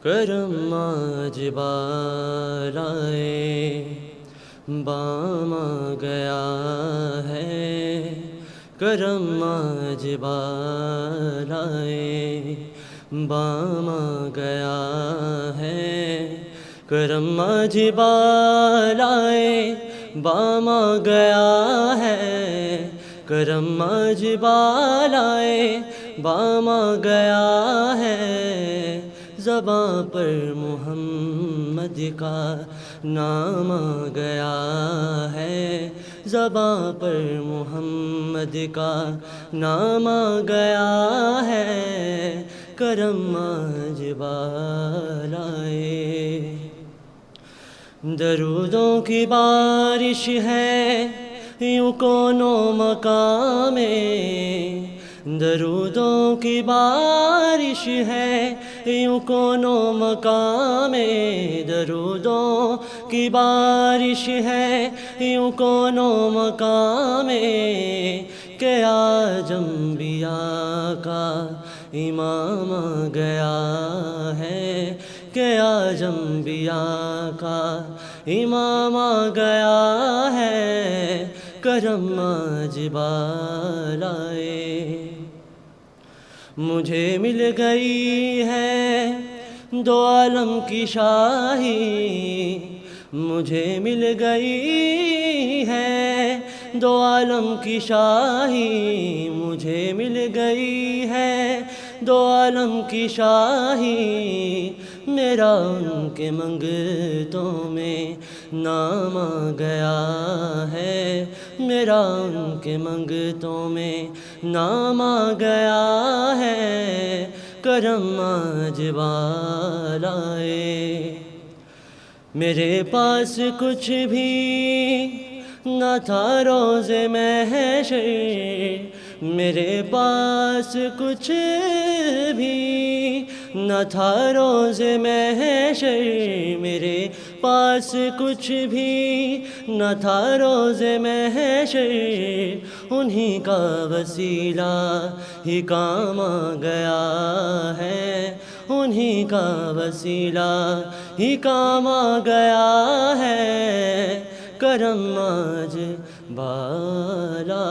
کرم آج بالائے بام آ گیا ہے، کرم آج بالائے بام آ گیا ہے، کرم آج بالائے بام آ گیا ہے، کرم آج بالائے بام آ گیا ہے، زباں پر محمد کا نام آ گیا ہے، زباں پر محمد کا نام آ گیا ہے، کرم آج بالائے درودوں کی بارش ہے یوں کونوں مقام میں، درودوں کی بارش ہے یوں کونوں مقام میں، درودوں کی بارش ہے یوں کونوں مقام میں، کہ آج انبیاء کا امام آ گیا ہے، کہ آج انبیاء کا امام آ گیا ہے، کرم آج بالائے مجھے مل گئی ہے دو عالم کی شاہی، مجھے مل گئی ہے دو عالم کی شاہی، مجھے مل گئی ہے دو عالم کی شاہی، میرا ان کے منگتوں میں نام آ گیا ہے، میرا ان کے منگتوں میں نام آ گیا ہے، کرم آج بالائے میرے پاس کچھ بھی نہ تھا روز محشر، میرے پاس کچھ بھی نہ تھا روز محشر، میرے پاس کچھ بھی نہ تھا روز محشر، انہی کا وسیلہ ہی کام آ گیا ہے، انہی کا وسیلہ ہی کام آ گیا ہے، کرم آج بالا